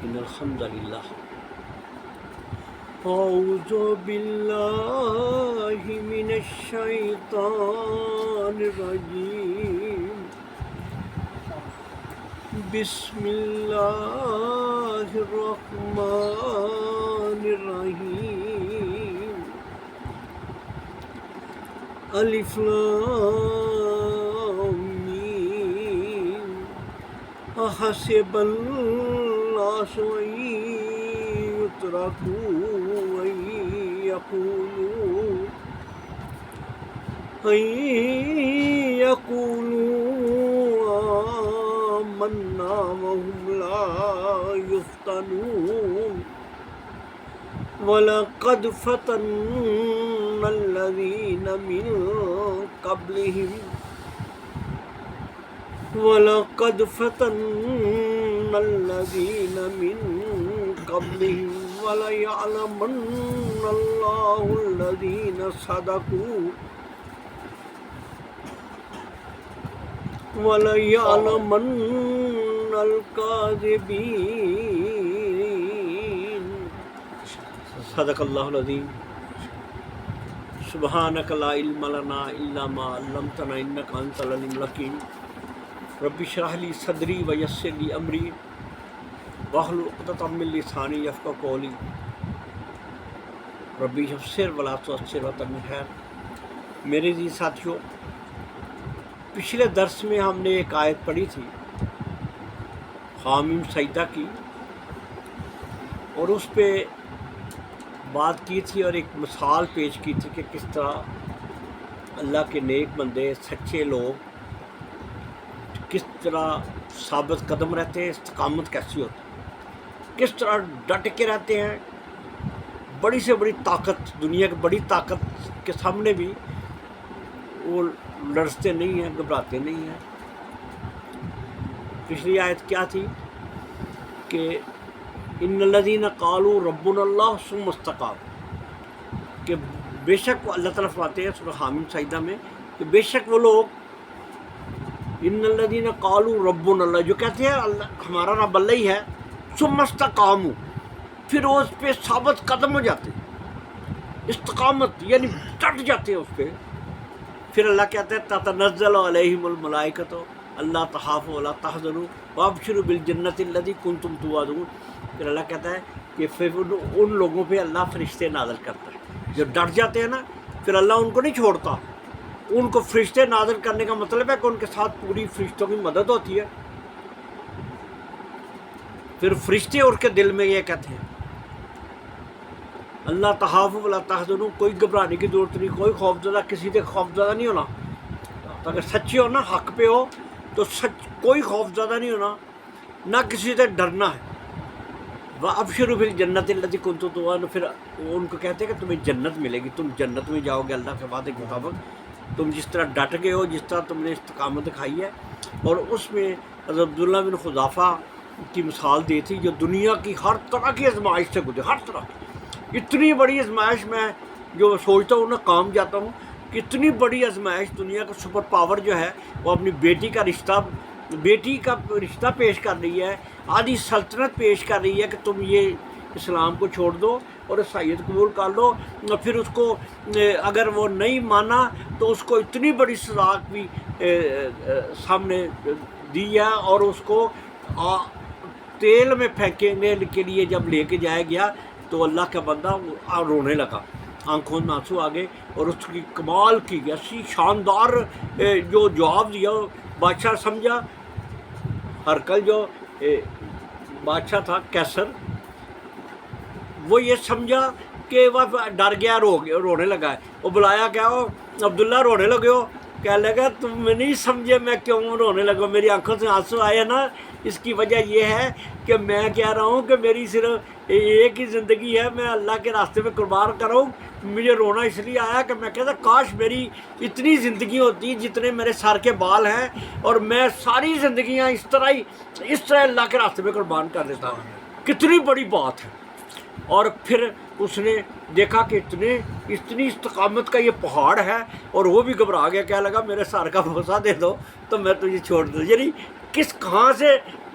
إن الحمد لله أعوذ بالله من الشيطان الرجيم بسم الله الرحمن الرحيم ألف لام ميم أحسب الناس أن يتركوا أن يقولوا آمنا وهم لا يفتنون ولقد فتنا الذين من قبلهم وليعلمن الله الذين صدقوا وليعلمن الكاذبين صدق الله العظيم سبحانك لا علم لنا إلا ما علمتنا إنك أنت العليم الحكيم رب اشرح لي صدري ويسر لي أمري واحلل عقدة من لساني يفقهوا قولي ربی یسر ولا تعسر وتمم خیر۔ میرے عزیز ساتھیوں، پچھلے درس میں ہم نے ایک آیت پڑھی تھی حامیم سجدہ کی، اور اس پہ بات کی تھی اور ایک مثال پیش کی تھی کہ کس طرح اللہ کے نیک بندے سچے لوگ کس طرح ثابت قدم رہتے ہیں، استقامت کیسی ہوتی ہے، کس طرح ڈٹ کے رہتے ہیں، بڑی سے بڑی طاقت، دنیا کی بڑی طاقت کے سامنے بھی وہ لڑتے نہیں ہیں، گھبراتے نہیں ہیں۔ پچھلی آیت کیا تھی کہ ان الذین قالوا ربنا اللہ ثم استقاموا، کہ بے شک وہ اللہ تعالیٰ فرماتے ہیں سورہ حامیم سجدہ میں کہ بے شک وہ لوگ ان الذین قالوا ربنا اللہ، جو کہتے ہیں اللہ ہمارا رب اللہ ہی ہے، ثم استقاموا، پھر وہ اس پہ ثابت قدم ہو جاتے ہیں، استقامت یعنی ڈٹ جاتے ہیں اس پہ۔ پھر اللہ کہتا ہے تتنزل علیہم الملائکۃ اللہ تخافوا ولا تحزنوا وابشروا بالجنۃ التی کنتم توعدون۔ پھر اللہ کہتا ہے کہ پھر ان لوگوں پہ اللہ فرشتے نازل کرتا ہے جو ڈٹ جاتے ہیں نا، پھر اللہ ان کو نہیں چھوڑتا، ان کو فرشتے نازل کرنے کا مطلب ہے کہ ان کے ساتھ پوری فرشتوں کی مدد ہوتی ہے۔ پھر فرشتے اور کے دل میں یہ کہتے ہیں اللہ تخافوا ولا تحزنوا، کوئی گھبرانے کی ضرورت نہیں، کوئی خوف زدہ، کسی سے خوف زدہ نہیں ہونا۔ اگر سچے ہو نا، حق پہ ہو تو کوئی خوف زدہ نہیں ہونا، نہ کسی سے ڈرنا ہے۔ وَأَبْشِرُوا بِالْجَنَّةِ الَّتِي كُنتُمْ تُوعَدُونَ، پھر ان کو کہتے ہیں کہ تمہیں جنت ملے گی، تم جنت میں جاؤ گے اللہ کے وعدے کے مطابق، تم جس طرح ڈٹ گئے ہو، جس طرح تم نے استقامت دکھائی ہے۔ اور اس میں حضرت عبداللہ بن حذافہ کی مثال دی تھی جو دنیا کی ہر طرح کی آزمائش سے گزرے، ہر طرح کی اتنی بڑی آزمائش، میں جو سوچتا ہوں نا کام جاتا ہوں کہ اتنی بڑی آزمائش، دنیا کا سپر پاور جو ہے وہ اپنی بیٹی کا رشتہ پیش کر رہی ہے، آدھی سلطنت پیش کر رہی ہے کہ تم یہ اسلام کو چھوڑ دو اور عیسائیت قبول کر لو، اور پھر اس کو اگر وہ نہیں مانا تو اس کو اتنی بڑی سزا بھی سامنے دی ہے، اور اس کو تیل میں پھینکنے کے لیے جب لے کے جایا گیا تو اللہ کا بندہ رونے لگا، آنکھوں میں آنسو آ گئے، اور اس کی کمال کی ایسی شاندار جو جواب دیا، بادشاہ سمجھا، ہرکل جو بادشاہ تھا کیسر، وہ یہ سمجھا کہ وہ ڈر گیا، رونے لگا ہے۔ وہ بلایا کیا ہو عبداللہ رونے لگے ہو، کہنے لگا تم نہیں سمجھے میں کیوں رونے لگا، میری آنکھوں سے آنسو آئے نا، اس کی وجہ یہ ہے کہ میں کہہ رہا ہوں کہ میری صرف ایک ہی زندگی ہے، میں اللہ کے راستے میں قربان کروں۔ مجھے رونا اس لیے آیا کہ میں کہتا کاش میری اتنی زندگی ہوتی جتنے میرے سر کے بال ہیں، اور میں ساری زندگیاں اس طرح اللہ کے راستے میں قربان کر دیتا ہوں۔ کتنی بڑی بات ہے۔ اور پھر اس نے دیکھا کہ اتنی استقامت کا یہ پہاڑ ہے، اور وہ بھی گھبرا گیا، کہنے لگا میرے سر کا بوسہ دے دو تو میں تجھے چھوڑ دوں۔ یعنی کہاں سے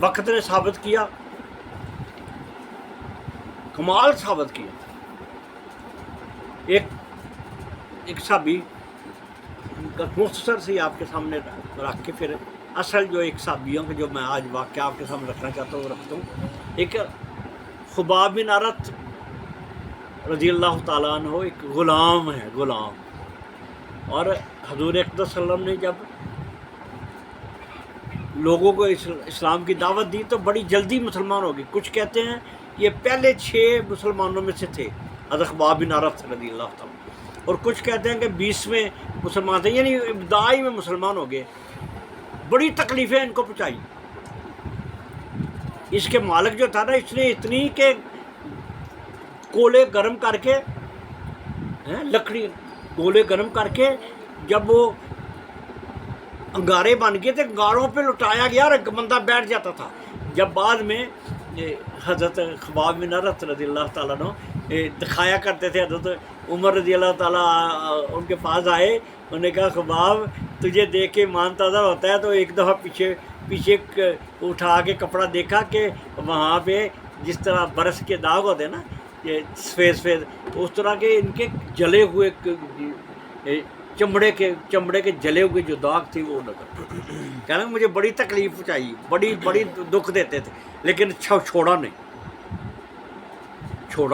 وقت نے ثابت کیا، کمال ثابت کیا۔ ایک صحابی کا مختصر سے آپ کے سامنے رکھ کے پھر اصل جو ایک صحابیوں کے جو میں آج واقعہ آپ کے سامنے رکھنا چاہتا ہوں وہ رکھتا ہوں۔ ایک خباب بن ارت رضی اللہ تعالیٰ عنہ ایک غلام ہے، غلام، اور حضور اقدس صلی اللہ علیہ وسلم نے جب لوگوں کو اسلام کی دعوت دی تو بڑی جلدی مسلمان ہو گئے۔ کچھ کہتے ہیں یہ پہلے 6 مسلمانوں میں سے تھے، حضرت خباب بن ارت رضی اللہ تعالیٰ، اور کچھ کہتے ہیں کہ 20ویں مسلمان تھے، یعنی ابتدائی میں مسلمان ہو گئے۔ بڑی تکلیفیں ان کو پہنچائی۔ اس کے مالک جو تھا نا، اس نے اتنی کہ کولے گرم کر کے، لکڑی کولے گرم کر کے جب وہ انگارے بن گئے تھے، انگاروں پہ لٹایا گیا اور بندہ بیٹھ جاتا تھا۔ جب بعد میں حضرت خباب بن ارت رضی اللہ تعالیٰ عنہ دکھایا کرتے تھے، حضرت عمر رضی اللہ تعالیٰ ان کے پاس آئے، انہوں نے کہا خباب تجھے دیکھ کے ایمان تازہ ہوتا ہے، تو ایک دفعہ پیچھے اٹھا کے کپڑا دیکھا کہ وہاں پہ جس طرح برس کے داغ ہوتے ہیں نا، یہ سفید اس طرح کے ان کے جلے ہوئے چمڑے کے جلے ہوئے جو داغ تھے وہ نظر، کہنا مجھے بڑی تکلیف پہنچائی، بڑی دکھ دیتے تھے، لیکن چھوڑا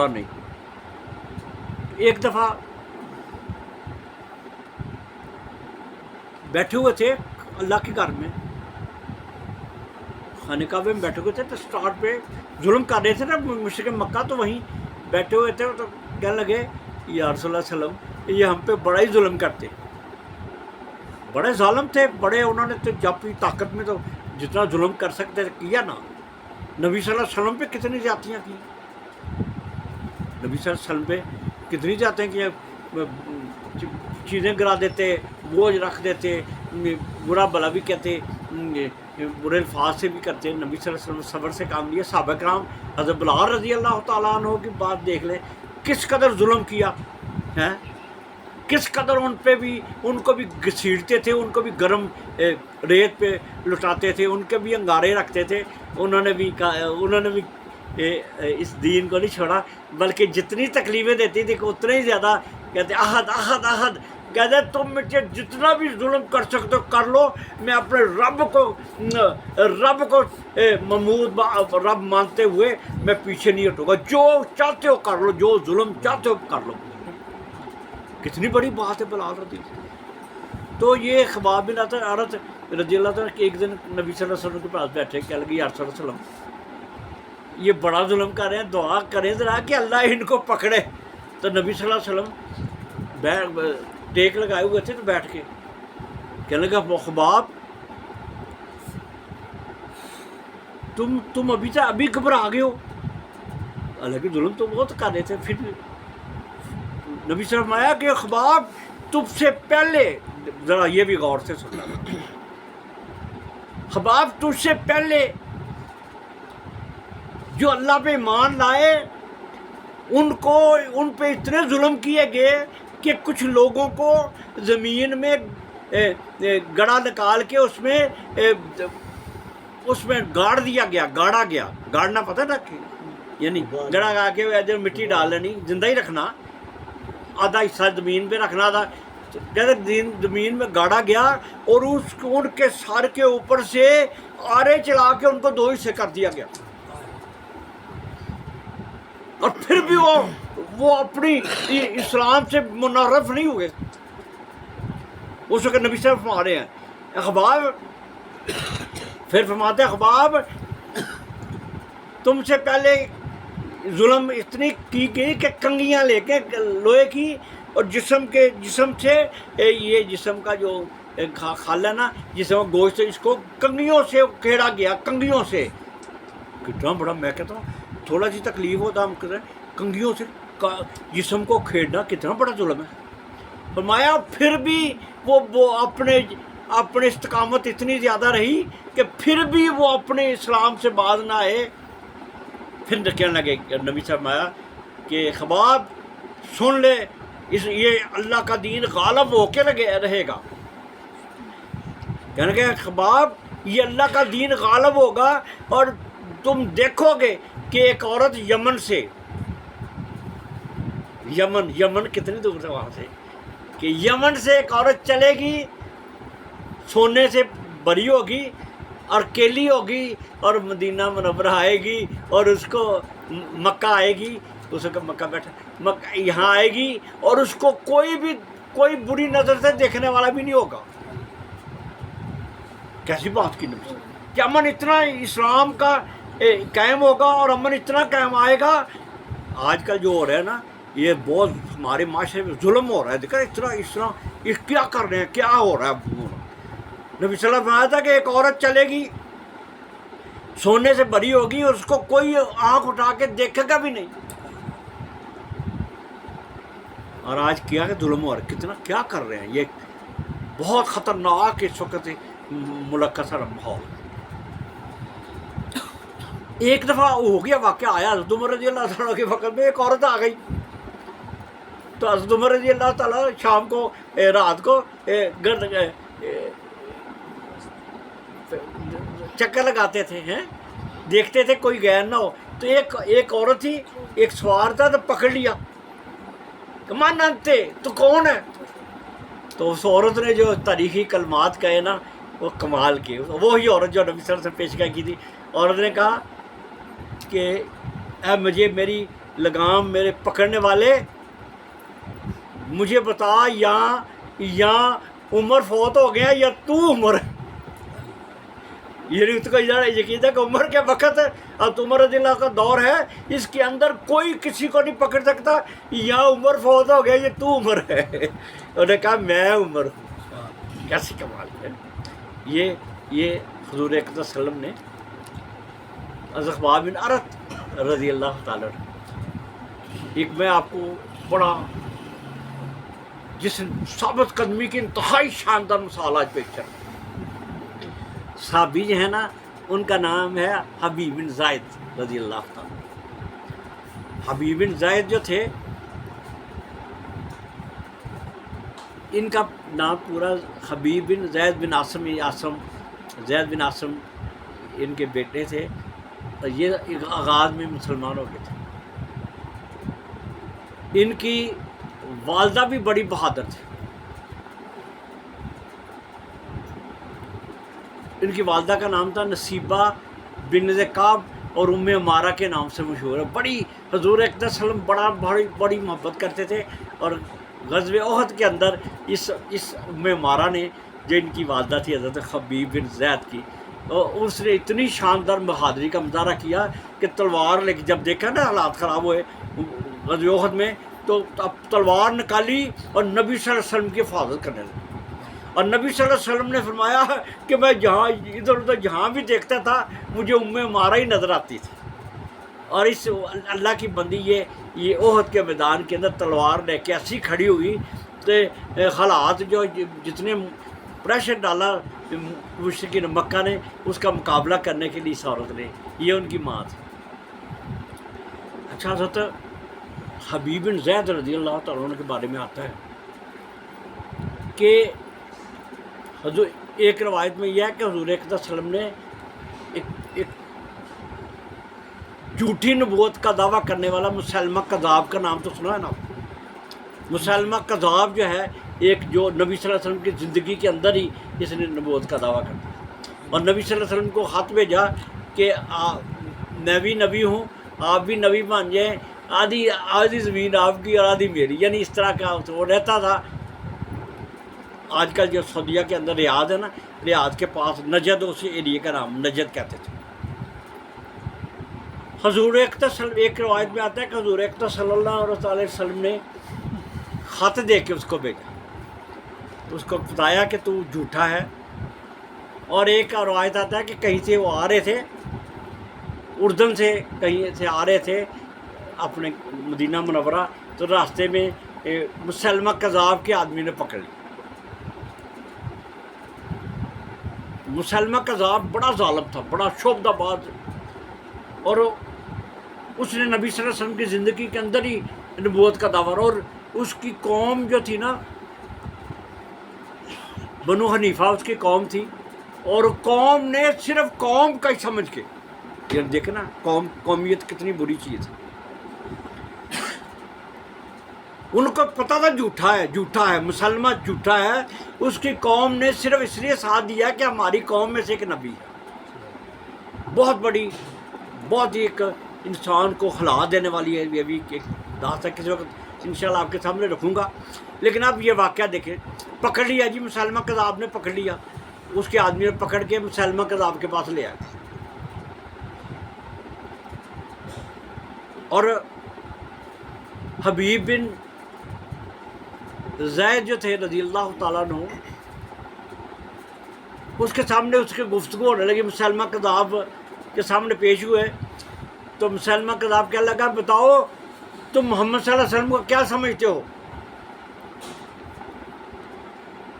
نہیں۔ ایک دفعہ بیٹھے ہوئے تھے اللہ کے گھر میں، خانہ کعبہ میں بیٹھے ہوئے تھے، تو سٹارٹ پہ ظلم کر رہے تھے نا مشرک مکہ، تو وہیں بیٹھے ہوئے تھے، تو کہنے لگے یا رسول اللہ صلی اللہ علیہ وسلم یہ ہم پہ بڑا ہی ظلم کرتے، بڑے ظالم تھے، بڑے انہوں نے تو جب طاقت میں تو جتنا ظلم کر سکتے کیا نا۔ نبی صلی اللہ علیہ وسلم پہ کتنی زیادتیاں کی، نبی صلی اللہ علیہ وسلم پہ کتنی زیادتیاں کی، چیزیں گرا دیتے، بوجھ رکھ دیتے، برا بلا بھی کہتے، برے الفاظ سے بھی کرتے۔ نبی صلی اللہ علیہ وسلم صبر سے کام لیا۔ صحابہ کرام حضرت بلال رضی اللہ تعالیٰ عنہ کی بات دیکھ لیں، کس قدر ظلم کیا ہے، کس قدر ان کو بھی گھسیٹتے تھے، ان کو بھی گرم ریت پہ لٹاتے تھے، ان کے بھی انگارے رکھتے تھے۔ انہوں نے بھی اس دین کو نہیں چھوڑا، بلکہ جتنی تکلیفیں دیتی تھی کہ اتنے ہی زیادہ کہتے احد احد احد، کہتے تم مجھے جتنا بھی ظلم کر سکتے ہو کر لو، میں اپنے رب کو محمود رب مانتے ہوئے میں پیچھے نہیں ہٹوں گا، جو چاہتے ہو کر لو، جو ظلم چاہتے ہو کر لو۔ کتنی بڑی بات ہے بلال رضی اللہ۔ تو یہ خباب بن ارت رضی اللہ تعالیٰ ایک دن نبی صلی اللہ علیہ وسلم کے پاس بیٹھے، کہنے لگے یا رسول اللہ صلی اللہ علیہ وسلم یہ بڑا ظلم کر رہے ہیں، دعا کریں ذرا کہ اللہ ان کو پکڑے۔ تو نبی صلی اللہ علیہ وسلم ٹیک لگائے ہوئے تھے، تو بیٹھ کے کہنے لگا خباب تم ابھی گھبرا گئے ہو، حالانکہ ظلم تو بہت کر رہے تھے۔ پھر نبی صلی اللہ علیہ وسلم آیا کہ خباب تم سے پہلے، ذرا یہ بھی غور سے سننا، خباب تجھ سے پہلے جو اللہ پہ ایمان لائے ان پہ اتنے ظلم کیے گئے کہ کچھ لوگوں کو زمین میں گڑا نکال کے اس میں گاڑ دیا گیا، گاڑا گیا، گاڑنا پتہ نا، یعنی گڑا گا کے مٹی ڈال لینی، زندہ ہی رکھنا، آدھا حصہ زمین پہ رکھنا تھا، کہتے زمین میں گاڑا گیا، اور ان کے سر کے اوپر سے آرے چلا کے ان کو 2 حصے کر دیا گیا، اور پھر بھی وہ اپنی اسلام سے منحرف نہیں ہوئے۔ اس وقت نبی صاحب فرما رہے ہیں اخباب، پھر فرماتے ہیں اخباب تم سے پہلے ظلم اتنی کی گئی کہ کنگیاں لے کے لوہے کی، اور جسم سے یہ جسم کا جو خال ہے نا، جسم گوشت، اس کو کنگیوں سے کھیڑا گیا، کنگیوں سے۔ کتنا بڑا، میں کہتا ہوں تھوڑا سی تکلیف ہوتا ہم کہتے ہیں کنگیوں سے جسم کو کھیڑنا کتنا بڑا ظلم ہے۔ فرمایا پھر بھی وہ اپنے استقامت اتنی زیادہ رہی کہ پھر بھی وہ اپنے اسلام سے باز نہ آئے۔ پھر کہنے لگے نبی صاحب آیا کہ خباب سن لے، یہ اللہ کا دین غالب ہو کے رہے گا۔ کہنے لگے خباب یہ اللہ کا دین غالب ہوگا، اور تم دیکھو گے کہ ایک عورت یمن سے، یمن کتنی دور سے وہاں سے، کہ یمن سے ایک عورت چلے گی، سونے سے بری ہوگی اور کیلی ہوگی، اور مدینہ منورہ آئے گی، اور اس کو مکہ آئے گی، اس کو مکہ مکہ یہاں آئے گی، اور اس کو کوئی بری نظر سے دیکھنے والا بھی نہیں ہوگا۔ کیسی بات کی نبی کہ امن اتنا اسلام کا قائم ہوگا، اور امن اتنا قائم آئے گا۔ آج کل جو ہو رہا ہے نا، یہ بہت ہمارے معاشرے میں ظلم ہو رہا ہے، دیکھا اتنا یہ کیا کر رہے ہیں، کیا ہو رہا ہے۔ نبی صلی اللہ علیہ وسلم فرمایا تھا کہ ایک عورت چلے گی، سونے سے بری ہوگی، اور اس کو کوئی آنکھ اٹھا کے دیکھے گا بھی نہیں۔ اور آج کیا کہ ظلم ہو رہا ہے، کتنا کیا کر رہے ہیں، یہ بہت خطرناک اس وقت ملک کا سارا ماحول۔ ایک دفعہ ہو گیا واقعہ، آیا حضرت عمر رضی اللہ تعالیٰ کے وقت میں ایک عورت آ گئی، تو حضرت عمر رضی اللہ تعالیٰ شام کو رات کو چکر لگاتے تھے، دیکھتے تھے کوئی غیر نہ ہو، تو ایک عورت تھی، ایک سوار تھا، تو پکڑ لیا، کمان انتے تو کون ہے؟ تو اس عورت نے جو تاریخی کلمات کہے نا، وہ کمال کے، وہی عورت جو نبی صلی اللہ علیہ وسلم سے پیشگاہ کی تھی۔ عورت نے کہا کہ اے مجھے میری لگام میرے پکڑنے والے، مجھے بتا یا عمر فوت ہو گیا یا تو عمر ہے؟ یہ اس کو یقین ہے کہ عمر کے وقت اب عمر رضی اللہ کا دور ہے، اس کے اندر کوئی کسی کو نہیں پکڑ سکتا، یا عمر فوت ہو گیا یا تو عمر ہے۔ انہوں نے کہا میں عمر ہوں۔ کیسی کمال ہے! یہ حضور اقدس صلی اللہ علیہ وسلم نے حضرت خباب بن ارت رضی اللہ تعالیٰ ایک میں آپ کو بڑا جس ثابت قدمی کی انتہائی شاندار مثال آج پیش کر، صحابی جو ہے نا، ان کا نام ہے حبیب بن زید رضی اللہ تعالیٰ۔ حبیب بن زید جو تھے، ان کا نام پورا حبیب بن زید بن عاصم زید بن عاصم ان کے بیٹے تھے، اور یہ آغاز میں مسلمان ہو گئے تھے۔ ان کی والدہ بھی بڑی بہادر تھی، ان کی والدہ کا نام تھا نصیبہ بن کعب، اور ام عمارہ کے نام سے مشہور ہے۔ بڑی حضور اقدس صلی اللہ علیہ وسلم بڑی محبت کرتے تھے، اور غزوہ احد کے اندر اس ام عمارہ نے، جو ان کی والدہ تھی حضرت حبیب بن زید کی، اس نے اتنی شاندار بہادری کا مظاہرہ کیا کہ تلوار لے کے، جب دیکھا نا حالات خراب ہوئے غزوہ احد میں، تو اب تلوار نکالی اور نبی صلی اللہ علیہ وسلم کی حفاظت کرنے لگے۔ اور نبی صلی اللہ علیہ وسلم نے فرمایا کہ میں جہاں ادھر ادھر جہاں بھی دیکھتا تھا، مجھے ام عمارہ ہی نظر آتی تھی۔ اور اس اللہ کی بندی یہ احد کے میدان کے اندر تلوار لے کے ایسی کھڑی ہوئی، تو حالات جو جتنے پریشر ڈالا مشرکین مکہ نے، اس کا مقابلہ کرنے کے لیے اس عورت نے، یہ ان کی ماں تھی۔ اچھا، حضرت حبیب بن زید رضی اللہ تعالیٰ عنہ کے بارے میں آتا ہے کہ حضور، ایک روایت میں یہ ہے کہ حضور اقدس صلی اللہ علیہ وسلم نے ایک جھوٹی نبوت کا دعویٰ کرنے والا مسلمہ کذاب کا نام تو سنا ہے نا؟ مسلمہ کذاب جو ہے، ایک جو نبی صلی اللہ علیہ وسلم کی زندگی کے اندر ہی اس نے نبوت کا دعویٰ کر دیا، اور نبی صلی اللہ علیہ وسلم کو خط بھیجا کہ میں بھی نبی ہوں، آپ بھی نبی بن جائیں، آدھی زمین آپ کی اور آدھی میری، یعنی اس طرح کا وہ رہتا تھا۔ آج کل جو سعودیہ کے اندر ریاض ہے نا، ریاض کے پاس نجد، اس ایریے کا نام نجد کہتے تھے۔ حضور اقدس ایک روایت میں آتا ہے کہ حضور اقدس صلی اللہ علیہ وسلم نے خط دے کے اس کو بھیجا، اس کو بتایا کہ تو جھوٹا ہے۔ اور ایک روایت آتا ہے کہ کہیں سے وہ آ رہے تھے، اردن سے کہیں سے آ رہے تھے اپنے مدینہ منورہ، تو راستے میں مسلمہ کذاب کے آدمی نے پکڑ لی۔ مسلمہ کذاب بڑا ظالم تھا، بڑا شعبدہ باز، اور اس نے نبی صلی اللہ علیہ وسلم کی زندگی کے اندر ہی نبوت کا دعویٰ، اور اس کی قوم جو تھی نا، بنو حنیفہ اس کی قوم تھی، اور قوم نے صرف قوم کا ہی سمجھ کے، یہ دیکھیں نا قومیت کتنی بری چیز ہے، ان کو پتہ تھا جھوٹا ہے مسلمہ جھوٹا ہے، اس کی قوم نے صرف اس لیے ساتھ دیا کہ ہماری قوم میں سے ایک نبی ہے۔ بہت ہی ایک انسان کو ہلا دینے والی ہے، یہ بھی ایک داستان کسی وقت انشاءاللہ آپ کے سامنے رکھوں گا۔ لیکن اب یہ واقعہ دیکھیں، پکڑ لیا جی، مسلمہ کذاب نے پکڑ لیا، اس کے آدمی نے پکڑ کے مسلمہ کذاب کے پاس لے آیا، اور حبیب بن زید جو تھے رضی اللہ تعالیٰ عنہ، اس کے سامنے اس کی گفتگو ہونے لگی، مسلمہ کذاب کے سامنے پیش ہوئے تو مسلمہ کذاب کہنے لگا بتاؤ تم محمد صلی اللہ علیہ وسلم کو کیا سمجھتے ہو؟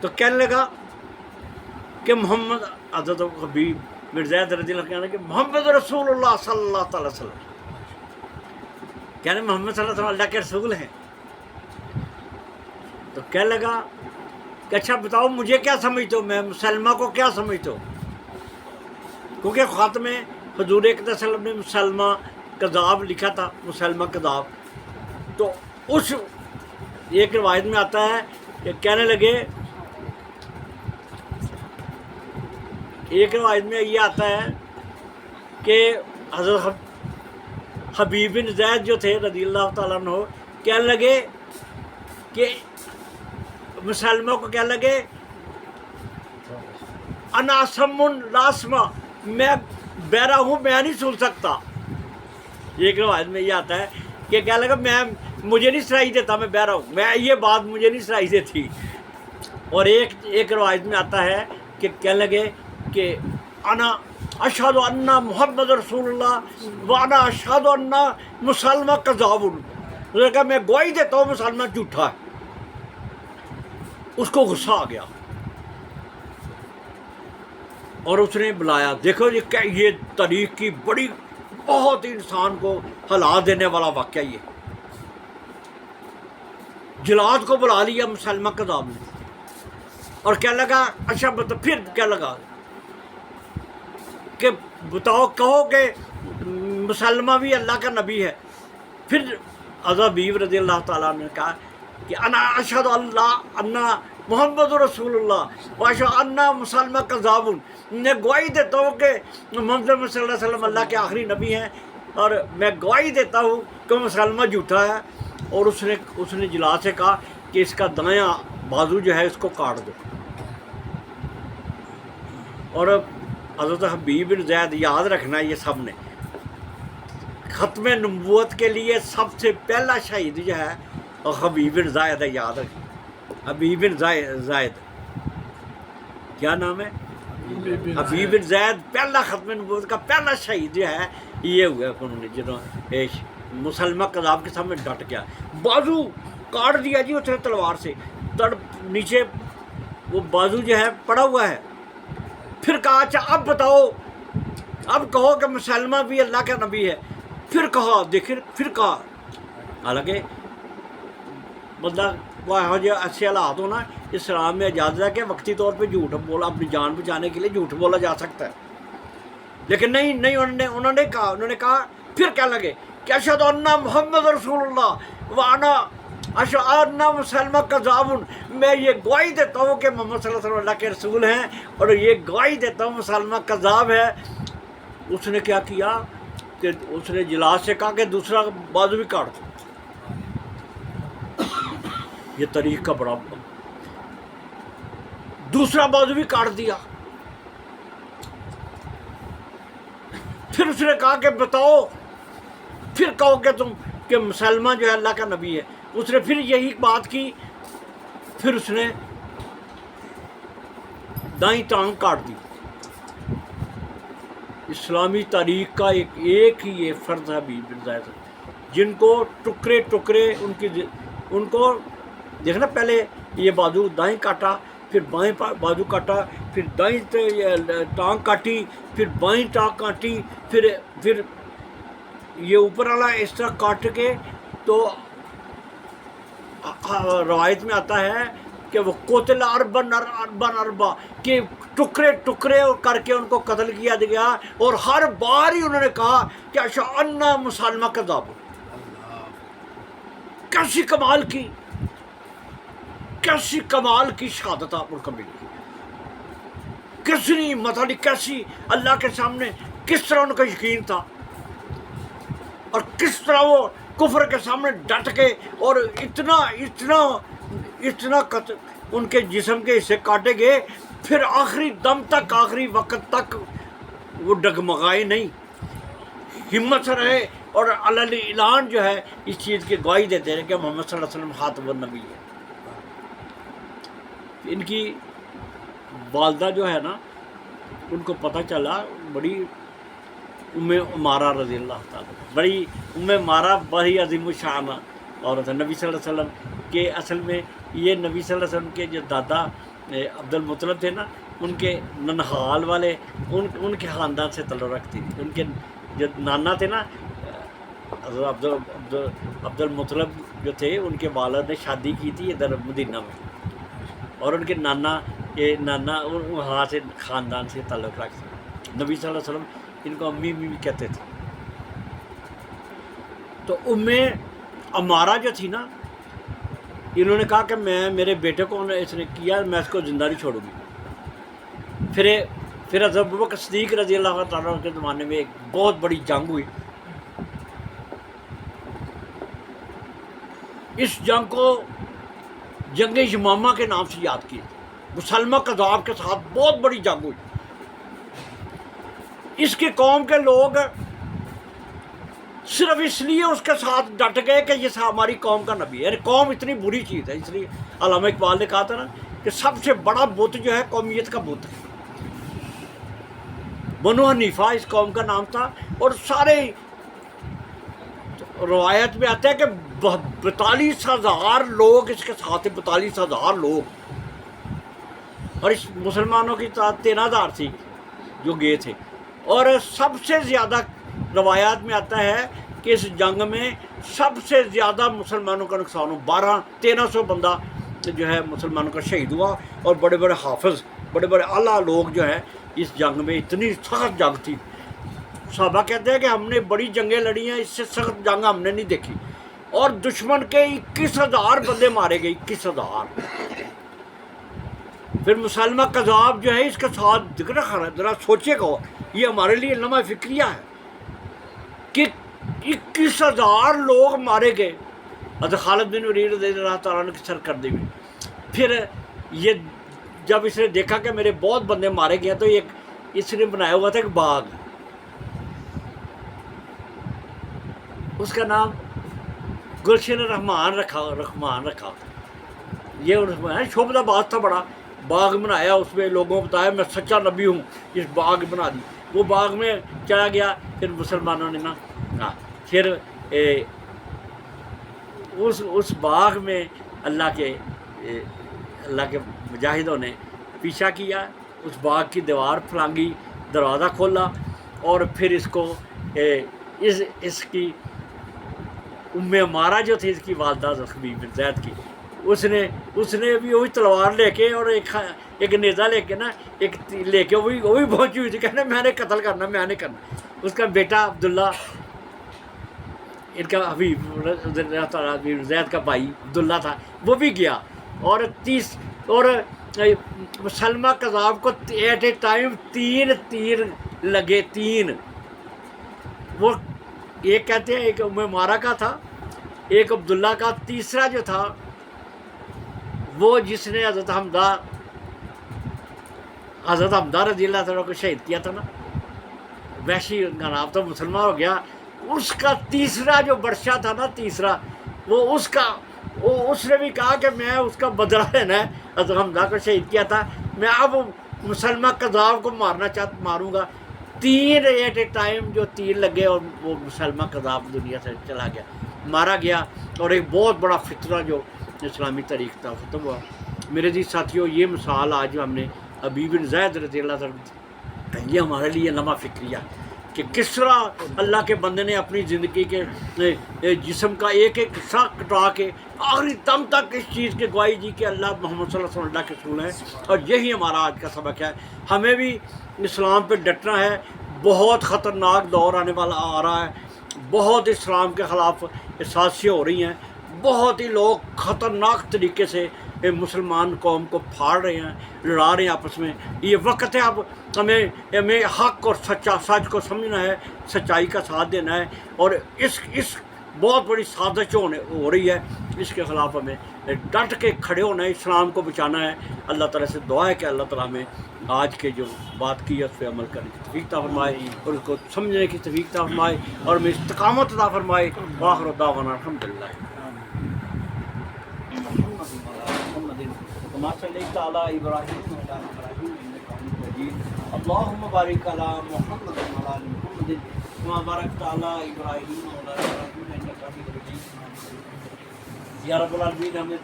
تو کہنے لگا کہ محمد، حضرت حبیب بن زید رضی اللہ عنہ کہ محمد رسول اللہ صلی اللہ تعالی وسلم، کہنے محمد صلی اللہ علیہ وسلم اللہ کے رسول ہیں۔ تو کہنے لگا کہ اچھا بتاؤ مجھے کیا سمجھتے ہو، میں مسلمہ کو کیا سمجھتے ہو؟ کیونکہ خاتم حضور اقدس صلی اللہ علیہ وسلم نے مسلمہ کذاب لکھا تھا، مسلمہ کذاب۔ تو اس ایک روایت میں آتا ہے کہ کہنے لگے، ایک روایت میں یہ آتا ہے کہ حضرت حبیب بن زید جو تھے رضی اللہ تعالیٰ عنہ کہنے لگے کہ مسلمہ کو کہنے لگے انا اسم لا اسمع، میں بہرا ہوں، میں نہیں سن سکتا۔ ایک روایت میں یہ آتا ہے کہ کہنے لگا مجھے نہیں سنائی دیتا، میں بہرا ہوں، یہ بات مجھے نہیں سنائی دیتی۔ اور ایک روایت میں آتا ہے کہ کہنے لگے کہ انا اشہد ان محمد رسول اللہ وانا اشہد ان مسلمہ کذاب، اس نے کہا میں گواہی دیتا ہوں مسلمہ جھوٹا ہے۔ اس کو غصہ آ گیا اور اس نے بلایا، دیکھو یہ تاریخ کی بڑی بہت انسان کو ہلا دینے والا واقعہ، یہ جلاد کو بلا لیا مسلمہ کذاب نے، اور کہنے لگا اچھا پھر کہنے لگا کہ بتاؤ کہو کہ مسلمہ بھی اللہ کا نبی ہے۔ پھر حضرت حبیب رضی اللہ تعالیٰ نے کہا کہ انا اشہد اللہ ان محمد رسول اللہ واشہد ان مسلمہ کذاب، میں گواہی دیتا ہوں کہ محمد صلی اللہ علیہ وسلم اللہ کے آخری نبی ہیں، اور میں گواہی دیتا ہوں کہ مسلمہ جھوٹا ہے۔ اور اس نے جلا سے کہا کہ اس کا دایاں بازو جو ہے اس کو کاٹ دو۔ اور حضرت حبیب بن زید، یاد رکھنا یہ سب نے، ختم نبوت کے لیے سب سے پہلا شہید جو ہے حبیب بن زید ہے، یاد رکھیں، حبیب بن زید، کیا نام ہے؟ حبیب بن زید، پہلا ختم نبوت کا پہلا شہید جو ہے یہ ہوا ہے، انہوں نے جنہوں مسلمہ کذاب کے سامنے ڈٹ گیا، بازو کاٹ دیا جی اس نے تلوار سے، نیچے وہ بازو جو ہے پڑا ہوا ہے۔ پھر کہا اچھا اب بتاؤ، اب کہو کہ مسلمہ بھی اللہ کا نبی ہے۔ پھر کہا، دیکھیں پھر کہا، حالانکہ بندہ ایسے حالات ہونا اسلام میں اجازت ہے کہ وقتی طور پہ جھوٹ بولا، اپنی جان بچانے کے لیے جھوٹ بولا جا سکتا ہے، لیکن نہیں انہوں نے کہا پھر کہنے لگے کہ اشہد ان محمد رسول اللہ وانا اشہد ان مسلمہ کذاب، میں یہ گواہی دیتا ہوں کہ محمد صلی اللہ علیہ وسلم اللہ کے رسول ہیں، اور یہ گواہی دیتا ہوں مسلمہ کذاب ہے۔ اس نے کیا کیا کہ اس نے جلاد سے کہا کہ دوسرا بازو بھی کاٹ دو۔ یہ تاریخ کا بڑا، دوسرا بازو بھی کاٹ دیا۔ پھر اس نے کہا کہ بتاؤ، پھر کہو کہ تم کہ مسلمہ جو ہے اللہ کا نبی ہے۔ اس نے پھر یہی بات کی، پھر اس نے دائیں ٹانگ کاٹ دی۔ اسلامی تاریخ کا ایک ہی یہ فرد ہے حبیب بن زید، جن کو ٹکڑے ان کو دیکھنا، پہلے یہ بازو دائیں کاٹا، پھر بائیں بازو کاٹا، پھر دائیں ٹانگ کاٹی، پھر بائیں ٹانگ کاٹی، پھر یہ اوپر والا اس طرح کاٹ کے، تو روایت میں آتا ہے کہ وہ قتل اربا کہ ٹکڑے ٹکڑے کر کے ان کو قتل کیا گیا، اور ہر بار ہی انہوں نے کہا کہ اشہدنا مسلمہ کذاب. کیسی کمال کی شہادت آپ ان کو ملی، کتنی مطلب کیسی اللہ کے سامنے کس طرح ان کا یقین تھا، اور کس طرح وہ کفر کے سامنے ڈٹ کے، اور اتنا ان کے جسم کے حصے کاٹے گئے، پھر آخری دم تک، آخری وقت تک وہ ڈگمگائے نہیں، ہمت سے رہے، اور علی اعلان جو ہے اس چیز کی گواہی دیتے رہے کہ محمد صلی اللہ علیہ وسلم خاتم النبی ہے. ان کی والدہ جو ہے نا، ان کو پتہ چلا، بڑی ام عمارہ رضی اللہ تعالیٰ، بڑی ام عمارہ بڑی عظیم الشان عورت ہے نبی صلی اللہ علیہ وسلم کے. اصل میں یہ نبی صلی اللہ علیہ وسلم کے جو دادا عبد المطلب تھے نا، ان کے ننہال والے ان کے خاندان سے تعلق رکھتی تھی. ان کے جو نانا تھے نا حضرت عبد المطلب جو تھے، ان کے والد نے شادی کی تھی ادھر مدینہ میں، اور ان کے نانا وہاں سے خاندان سے تعلق رکھتے تھے. نبی صلی اللہ علیہ وسلم ان کو امی بھی کہتے تھے. تو ام عمارہ جو تھی نا، انہوں نے کہا کہ میرے بیٹے کو اس نے کیا، میں اس کو زندہ نہیں چھوڑوں گی. پھر حضرت ابوبکر صدیق رضی اللہ تعالیٰ کے زمانے میں ایک بہت بڑی جنگ ہوئی. اس جنگ کو جنگ یمامہ کے نام سے یاد کیا. مسلمہ کذاب کے ساتھ بہت بڑی جنگ ہوئی. اس کی قوم کے لوگ صرف اس لیے اس کے ساتھ ڈٹ گئے کہ یہ ہماری قوم کا نبی ہے. یعنی قوم اتنی بری چیز ہے. اس لیے علامہ اقبال نے کہا تھا نا کہ سب سے بڑا بت جو ہے قومیت کا بت ہے. بنو حنیفہ اس قوم کا نام تھا، اور سارے روایت میں آتا ہے کہ 42,000 لوگ اس کے ساتھ ہیں، 42,000 لوگ، اور اس مسلمانوں کی تعداد 13,000 تھی جو گئے تھے. اور سب سے زیادہ روایات میں آتا ہے کہ اس جنگ میں سب سے زیادہ مسلمانوں کا نقصان ہوا. 1300 بندہ جو ہے مسلمانوں کا شہید ہوا، اور بڑے بڑے حافظ، بڑے بڑے اعلیٰ لوگ جو ہے اس جنگ میں. اتنی سخت جنگ تھی. صحابہ کہتے ہیں کہ ہم نے بڑی جنگیں لڑی ہیں، اس سے سخت جنگ ہم نے نہیں دیکھی. اور دشمن کے 21,000 بندے مارے گئے، 21,000. پھر مسلمہ کذاب جو ہے اس کے ساتھ ذرا سوچے گا، یہ ہمارے لیے لمحہ فکریہ ہے کہ 21,000 لوگ مارے گئے حضرت خالد بن ولید رضی اللہ تعالیٰ عنہ کی سرکردگی میں. پھر یہ جب اس نے دیکھا کہ میرے بہت بندے مارے گئے، تو اس نے بنایا ہوا تھا ایک باغ، اس کا نام گلشن رحمان رکھا. یہ شعبدہ باغ تھا، بڑا باغ بنایا، اس میں لوگوں کو بتایا میں سچا نبی ہوں، اس باغ بنا دی. وہ باغ میں چلا گیا. پھر مسلمانوں نے پھر اس باغ میں اللہ کے مجاہدوں نے پیچھا کیا، اس باغ کی دیوار پھلانگی، دروازہ کھولا، اور پھر اس کو اس کی ام عمارہ جو تھی، اس کی والدہ زخمی بن زید کی، اس نے بھی وہی تلوار لے کے اور ایک نیزہ لے کے نا، ایک لے کے وہ بھی پہنچی ہوئی تھی، کہنا میں نے قتل کرنا، میں نے کرنا. اس کا بیٹا عبداللہ، ان کا حبیب زید کا بھائی عبداللہ تھا، وہ بھی گیا. اور مسلمہ کذاب کو ایٹ اے ٹائم 3 تیر لگے. 3 وہ ایک کہتے ہیں ایک ام عمارہ کا تھا، ایک عبداللہ کا، تیسرا جو تھا وہ جس نے حضرت حمدہ رضی اللہ تعالیٰ کو شہید کیا تھا نا، وحشی کا نام تو مسلمان ہو گیا. اس کا تیسرا جو برشا تھا نا، تیسرا وہ اس نے بھی کہا کہ میں اس کا بدلہ لینا ہے. حضرت حمدہ کو شہید کیا تھا، میں اب مسلمہ کذاب کو ماروں گا. 3 ایٹ اے ٹائم جو تیر لگے، اور وہ مسلمہ کذاب دنیا سے چلا گیا، مارا گیا. اور ایک بہت بڑا فتنہ جو اسلامی تاریخ کا ختم ہوا. میرے جی ساتھیوں، یہ مثال آج ہم نے حبیب بن زید رضی اللہ عنہ، یہ ہمارے لیے لمحہ فکریہ. کہ کس طرح اللہ کے بندے نے اپنی زندگی کے جسم کا ایک ایک حصہ کٹا کے آخری دم تک اس چیز کی گواہی دی کہ اللہ محمد صلی اللہ علیہ وسلم اللہ کے رسول ہیں. اور یہی ہمارا آج کا سبق ہے. ہمیں بھی اسلام پہ ڈٹنا ہے. بہت خطرناک دور آنے والا آ رہا ہے. بہت اسلام کے خلاف سازشیں ہو رہی ہیں. بہت ہی لوگ خطرناک طریقے سے مسلمان قوم کو پھاڑ رہے ہیں, لڑا رہے ہیں آپس میں. یہ وقت ہے اب ہمیں حق اور سچ کو سمجھنا ہے, سچائی کا ساتھ دینا ہے. اور اس بہت بڑی سازش ہو رہی ہے, اس کے خلاف ہمیں ڈٹ کے کھڑے ہونا ہے, اسلام کو بچانا ہے. اللہ تعالیٰ سے دعا ہے کہ اللہ تعالیٰ ہمیں آج کے جو بات کی ہے اس پہ عمل کرنے کی توفیق عطا فرمائے, اور اس کو سمجھنے کی توفیق عطا فرمائے, اور ہمیں استقامت عطا فرمائے. وآخر دعوانا الحمدللہ. كما صليت على إبراهيم وعلى آل إبراهيم إنك حميد مجيد. اللهم بارك على محمد وعلى آل محمد كما باركت على إبراهيم وعلى آل إبراهيم إنك حميد مجيد. یا رب العالمین, ہم نے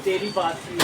تیری بات کی.